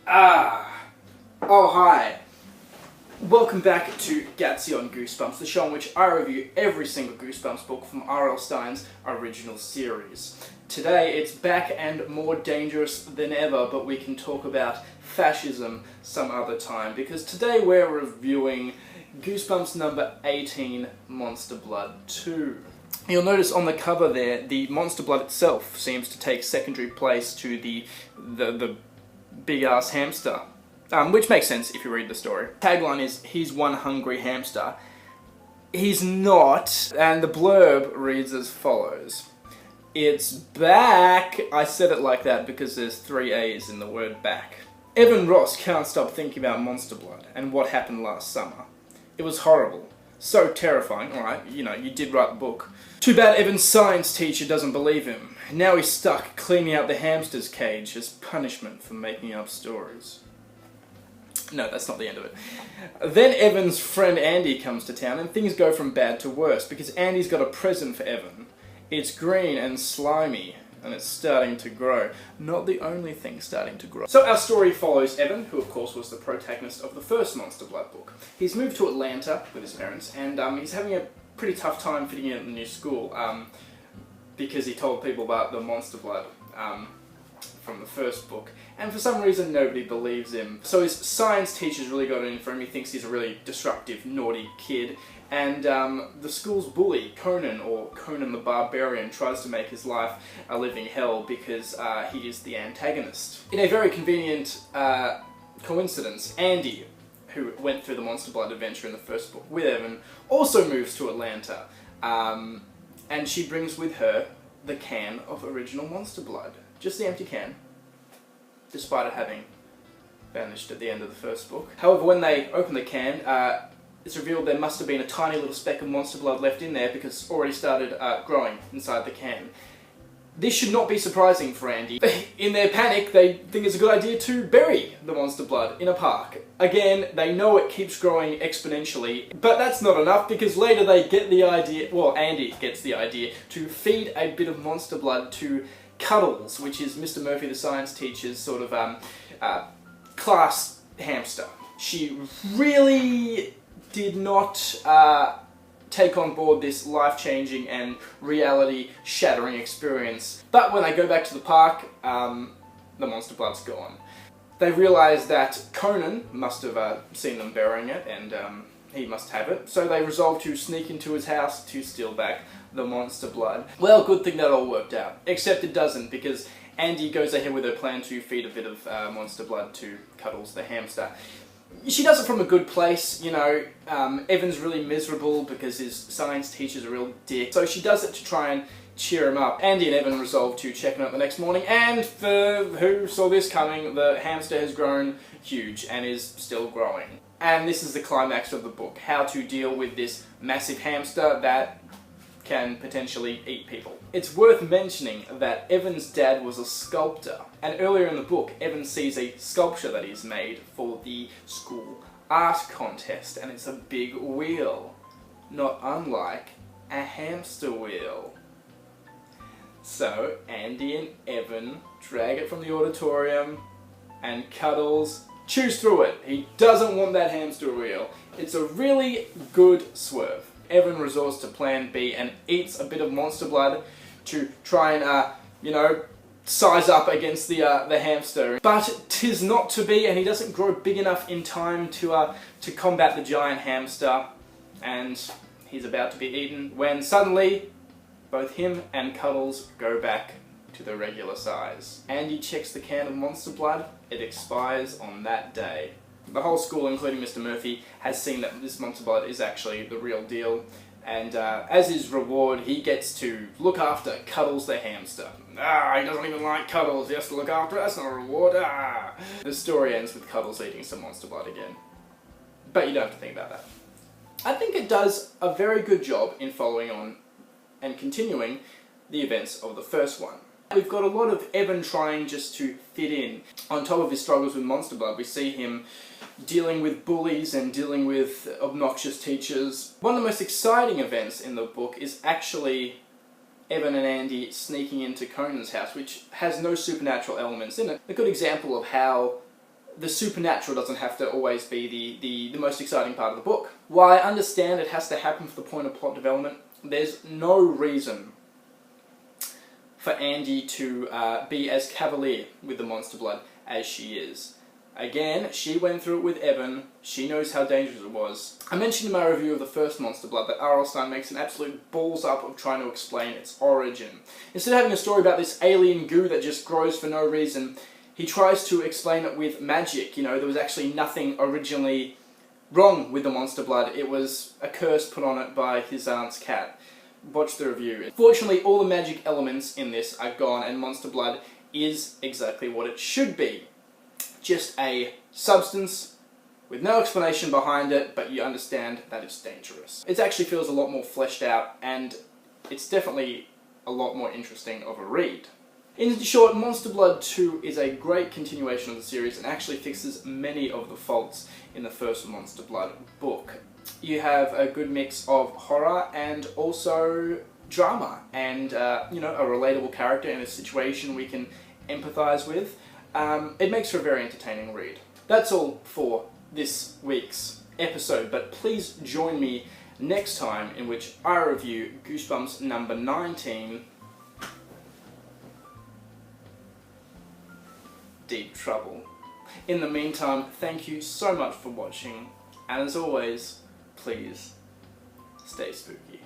Ah! Oh, hi! Welcome back to Gattsy on Goosebumps, the show in which I review every single Goosebumps book from R.L. Stine's original series. Today, it's back and more dangerous than ever, but we can talk about fascism some other time, because today we're reviewing Goosebumps number 18, Monster Blood 2. You'll notice on the cover there, the monster blood itself seems to take secondary place to the big-ass hamster. Which makes sense if you read the story. Tagline is, he's one hungry hamster. He's not, and the blurb reads as follows. It's back! I said it like that because there's 3 A's in the word back. Evan Ross can't stop thinking about Monster Blood and what happened last summer. It was horrible. So terrifying. Alright, you did write the book. Too bad Evan's science teacher doesn't believe him. Now he's stuck cleaning out the hamster's cage as punishment for making up stories. No, that's not the end of it. Then Evan's friend Andy comes to town and things go from bad to worse because Andy's got a present for Evan. It's green and slimy and it's starting to grow. Not the only thing starting to grow. So our story follows Evan, who of course was the protagonist of the first Monster Blood book. He's moved to Atlanta with his parents and he's having a pretty tough time fitting in at the new school because he told people about the Monster Blood from the first book, and for some reason nobody believes him. So his science teacher's really got it in for him. He thinks he's a really disruptive, naughty kid, and the school's bully, Conan, or Conan the Barbarian, tries to make his life a living hell because he is the antagonist. In a very convenient coincidence, Andy, who went through the Monster Blood adventure in the first book with Evan, also moves to Atlanta, and she brings with her the can of original Monster Blood. Just the empty can, despite it having vanished at the end of the first book. However, when they open the can, it's revealed there must have been a tiny little speck of Monster Blood left in there because it's already started growing inside the can. This should not be surprising for Andy. In their panic, they think it's a good idea to bury the Monster Blood in a park. Again, they know it keeps growing exponentially, but that's not enough because later they get the idea, well, Andy gets the idea, to feed a bit of Monster Blood to Cuddles, which is Mr. Murphy the science teacher's sort of class hamster. She really did not take on board this life-changing and reality-shattering experience. But when they go back to the park, the Monster Blood's gone. They realise that Conan must have seen them burying it, and he must have it, so they resolve to sneak into his house to steal back the Monster Blood. Well, good thing that all worked out. Except it doesn't, because Andy goes ahead with her plan to feed a bit of Monster Blood to Cuddles the hamster. She does it from a good place, Evan's really miserable because his science teacher's a real dick, so she does it to try and cheer him up. Andy and Evan resolve to check him out the next morning, and for who saw this coming, the hamster has grown huge and is still growing. And this is the climax of the book, how to deal with this massive hamster that can potentially eat people. It's worth mentioning that Evan's dad was a sculptor, and earlier in the book, Evan sees a sculpture that he's made for the school art contest, and it's a big wheel, not unlike a hamster wheel. So Andy and Evan drag it from the auditorium, and Cuddles chews through it. He doesn't want that hamster wheel. It's a really good swerve. Evan resorts to plan B and eats a bit of Monster Blood to try and, size up against the hamster. But 'tis not to be, and he doesn't grow big enough in time to combat the giant hamster, and he's about to be eaten when suddenly both him and Cuddles go back to the regular size. Andy checks the can of Monster Blood. It expires on that day. The whole school, including Mr. Murphy, has seen that this Monster Blood is actually the real deal, and as his reward, he gets to look after Cuddles the hamster. He doesn't even like Cuddles, he has to look after it, that's not a reward, The story ends with Cuddles eating some Monster Blood again. But you don't have to think about that. I think it does a very good job in following on and continuing the events of the first one. We've got a lot of Evan trying just to fit in. On top of his struggles with Monster Blood, we see him dealing with bullies and dealing with obnoxious teachers. One of the most exciting events in the book is actually Evan and Andy sneaking into Conan's house, which has no supernatural elements in it. A good example of how the supernatural doesn't have to always be the most exciting part of the book. While I understand it has to happen for the point of plot development, there's no reason for Angie to be as cavalier with the monster blood as she is. Again, she went through it with Evan, she knows how dangerous it was. I mentioned in my review of the first Monster Blood that R.L. Stine makes an absolute balls up of trying to explain its origin. Instead of having a story about this alien goo that just grows for no reason, he tries to explain it with magic. You know, there was actually nothing originally wrong with the Monster Blood, it was a curse put on it by his aunt's cat. Watch the review. Fortunately, all the magic elements in this are gone and Monster Blood is exactly what it should be. Just a substance with no explanation behind it, but you understand that it's dangerous. It actually feels a lot more fleshed out, and it's definitely a lot more interesting of a read. In short, Monster Blood 2 is a great continuation of the series and actually fixes many of the faults in the first Monster Blood book. You have a good mix of horror and also drama, and you know, a relatable character in a situation we can empathise with. It makes for a very entertaining read. That's all for this week's episode, but please join me next time in which I review Goosebumps number 19, Deep Trouble. In the meantime, thank you so much for watching, and as always, please stay spooky.